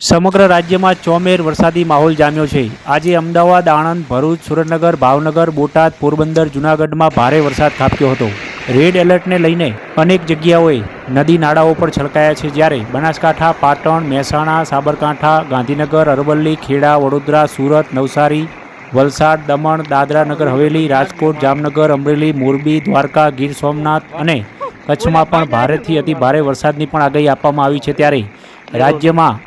સમગ્ર રાજ્યમાં ચોમેર વરસાદી માહોલ જામ્યો છે। આજે અમદાવાદ, આણંદ, ભરૂચ, સુરેન્દ્રનગર, ભાવનગર, બોટાદ, પોરબંદર, જૂનાગઢમાં ભારે વરસાદ ખાબક્યો હતો। રેડ એલર્ટને લઈને અનેક જગ્યાઓએ નદી નાળાઓ પર છલકાયા છે, જ્યારે બનાસકાંઠા, પાટણ, મહેસાણા, સાબરકાંઠા, ગાંધીનગર, અરવલ્લી, ખેડા, વડોદરા, સુરત, નવસારી, વલસાડ, દમણ, દાદરા નગર હવેલી, રાજકોટ, જામનગર, અમરેલી, મોરબી, દ્વારકા, ગીર સોમનાથ અને કચ્છમાં પણ ભારેથી અતિ ભારે વરસાદની પણ આગાહી આપવામાં આવી છે। ત્યારે રાજ્યમાં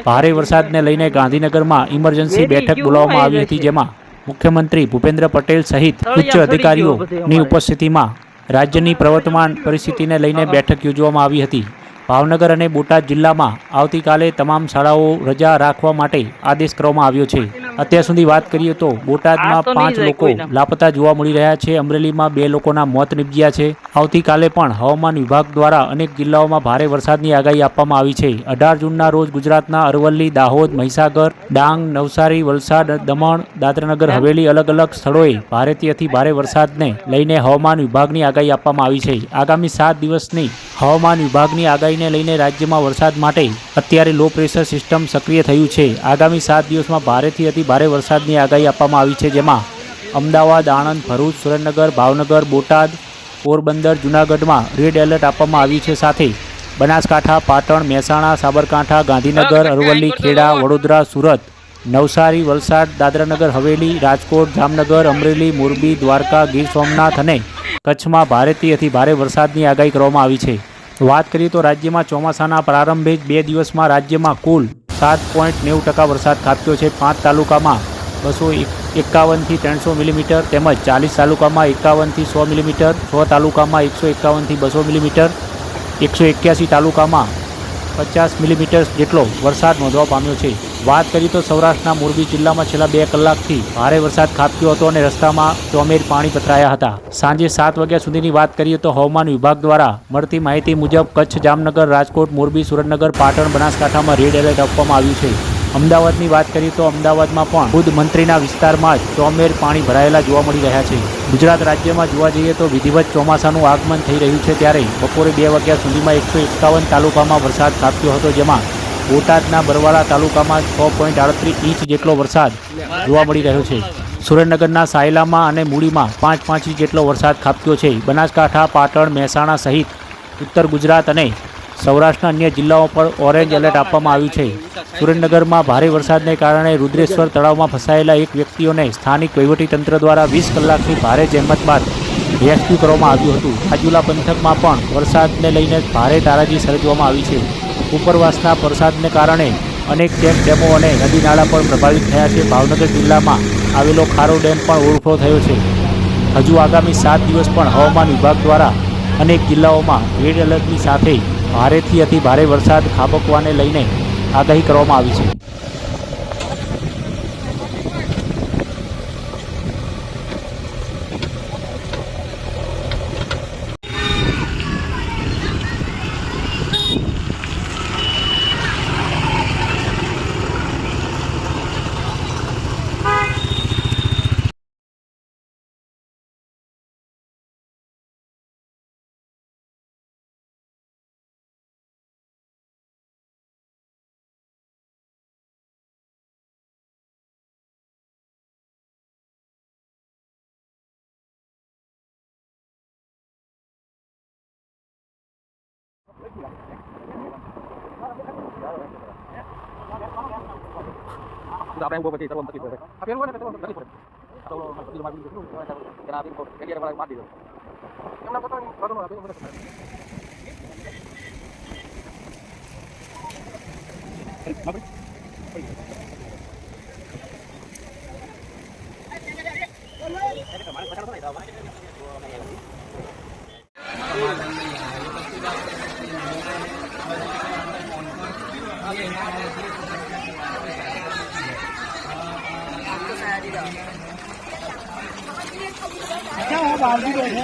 ભારે વરસાદને લઈને ગાંધીનગરમાં ઇમરજન્સી બેઠક બોલાવવામાં આવી હતી, જેમાં મુખ્યમંત્રી ભૂપેન્દ્ર પટેલ સહિત ઉચ્ચ અધિકારીઓની ઉપસ્થિતિમાં રાજ્યની પ્રવર્તમાન પરિસ્થિતિને લઈને બેઠક યોજવામાં આવી હતી। ભાવનગર અને બોટાદ જિલ્લામાં આવતીકાલે તમામ શાળાઓ રજા રાખવા માટે આદેશ કરવામાં આવ્યો છે। અત્યાર સુધી વાત કરીએ તો બોટાદમાં 5 લોકો લાપતા જોવા મળી રહ્યા છે। અમરેલીમાં 2 લોકોના મોત નીપજ્યા છે। આવતીકાલે પણ હવામાન વિભાગ દ્વારા અનેક જિલ્લાઓમાં ભારે વરસાદની આગાહી આપવામાં આવી છે। 18 જૂનના રોજ ગુજરાતના અરવલ્લી, દાહોદ, મહીસાગર, ડાંગ, નવસારી, વલસાડ, દમણ, દાદરાનગર હવેલી અલગ અલગ સ્થળોએ ભારેથી અતિ ભારે વરસાદને લઈને હવામાન વિભાગની આગાહી આપવામાં આવી છે। આગામી 7 દિવસની હવામાન વિભાગની આગાહીને લઈને રાજ્યમાં વરસાદ માટે અત્યારે લો પ્રેશર સિસ્ટમ સક્રિય થયું છે। આગામી 7 દિવસમાં ભારેથી અતિ ભારે વરસાદની આગાહી આપવામાં આવી છે, જેમાં અમદાવાદ, આણંદ, ભરૂચ, સુરેન્દ્રનગર, ભાવનગર, બોટાદ, પોરબંદર, જૂનાગઢમાં રેડ એલર્ટ આપવામાં આવ્યું છે। સાથે બનાસકાંઠા, પાટણ, મહેસાણા, સાબરકાંઠા, ગાંધીનગર, અરવલ્લી, ખેડા, વડોદરા, સુરત, નવસારી, વલસાડ, દાદરાનગર હવેલી, રાજકોટ, જામનગર, અમરેલી, મોરબી, દ્વારકા, ગીર સોમનાથ અને કચ્છમાં ભારેથી અતિ ભારે વરસાદની આગાહી કરવામાં આવી છે। વાત કરીએ તો રાજ્યમાં ચોમાસાના પ્રારંભે જ 2 દિવસમાં રાજ્યમાં કુલ 7.90% વરસાદ ખાબક્યો છે। 5 તાલુકામાં 251થી 300 મિલીમીટર તેમજ 40 તાલુકામાં 51થી 100 મિલીમીટર, 6 તાલુકામાં 151થી 200 મિલીમીટર, 181 તાલુકામાં 50 મિલીમીટર જેટલો વરસાદ નોંધવા પામ્યો છે। વાત કરીએ તો સૌરાષ્ટ્રના મોરબી જિલ્લામાં છેલ્લા 2 કલાકથી ભારે વરસાદ ખાબક્યો હતો અને રસ્તામાં ચોમેર પાણી પથરાયા હતા। સાંજે 7 વાગ્યા સુધીની વાત કરીએ તો હવામાન વિભાગ દ્વારા મળતી માહિતી મુજબ કચ્છ, જામનગર, રાજકોટ, મોરબી, સુરેન્દ્રનગર, પાટણ, બનાસકાંઠામાં રેડ એલર્ટ આપવામાં આવ્યું છે। અમદાવાદની વાત કરીએ તો અમદાવાદમાં પણ ખુદ મંત્રીના વિસ્તારમાં જ ચોમેર પાણી ભરાયેલા જોવા મળી રહ્યા છે। ગુજરાત રાજ્યમાં જોવા જઈએ તો વિધિવત ચોમાસાનું આગમન થઈ રહ્યું છે, ત્યારે બપોરે 2 વાગ્યા સુધીમાં 151 તાલુકામાં વરસાદ ખાબક્યો હતો, જેમાં બોટાદના બરવાળા તાલુકામાં 6.38 ઇંચ જેટલો વરસાદ જોવા મળી રહ્યો છે। સુરેન્દ્રનગરના સાયલામાં અને મૂડીમાં 5.5 ઇંચ જેટલો વરસાદ ખાબક્યો છે। બનાસકાંઠા, પાટણ, મહેસાણા સહિત ઉત્તર ગુજરાત અને સૌરાષ્ટ્રના અન્ય જિલ્લાઓ પર ઓરેન્જ એલર્ટ આપવામાં આવ્યું છે। સુરેન્દ્રનગરમાં ભારે વરસાદને કારણે રુદ્રેશ્વર તળાવમાં ફસાયેલા એક વ્યક્તિઓને સ્થાનિક વહીવટીતંત્ર દ્વારા 20 કલાકની ભારે જહેમત બાદ રેસ્ક્યુ કરવામાં આવ્યું હતું। રાજુલા પંથકમાં પણ વરસાદને લઈને ભારે તારાજી સર્જવામાં આવી છે। ઉપરવાસના વરસાદને કારણે અનેક ચેક ડેમો અને નદી નાળા પણ પ્રભાવિત થયા છે। ભાવનગર જિલ્લામાં આવેલો ખારો ડેમ પણ ઓવરફ્લો થયો છે। હજુ આગામી 7 દિવસ પણ હવામાન વિભાગ દ્વારા અનેક જિલ્લાઓમાં રેડ એલર્ટની સાથે ભારેથી અતિ ભારે વરસાદ ખાબકવાને લઈને આગાહી કરવામાં આવી છે। આપણે બહુ પછી તરફ તકલીફ પડે આ પેલું ને તો તકલીફ પડે આ તો મતલબ માં બીજું એના આદિ કો કેરિયર વાળા માર દીધો એમના પોતાની બધું આપે મને अच्छा वो बाहर भी बैठे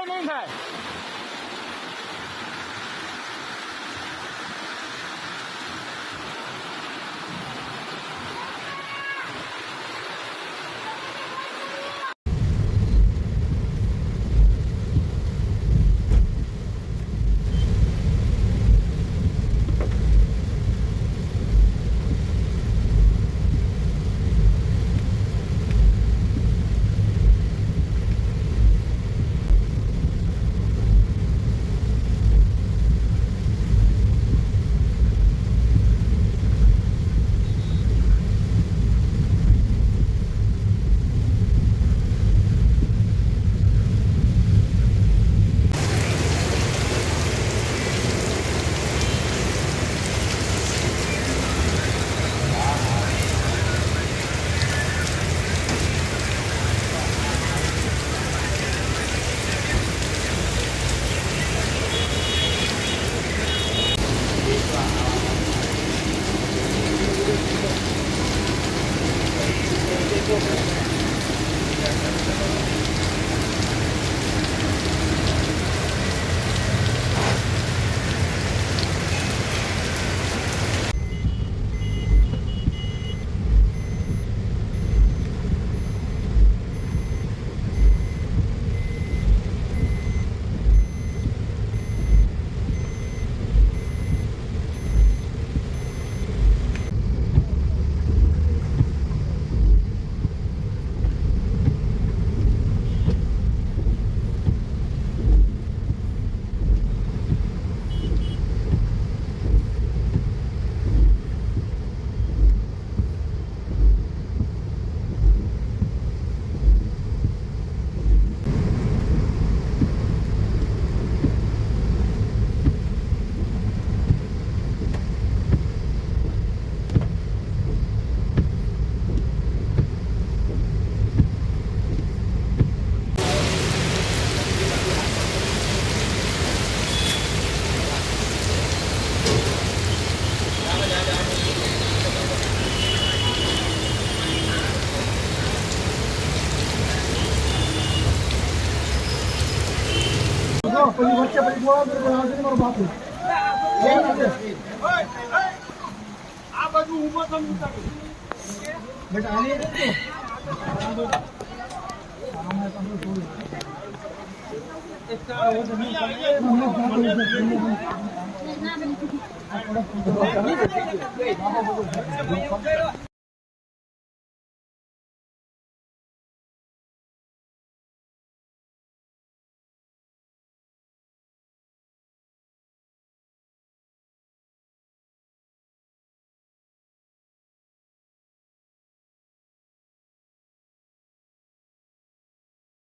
કઈ નહીં થાય. પછી વચ્ચે પછી મારો બાપુ આ બાજુ ઊભો થઈને ઉતારું બેટા આને દેખો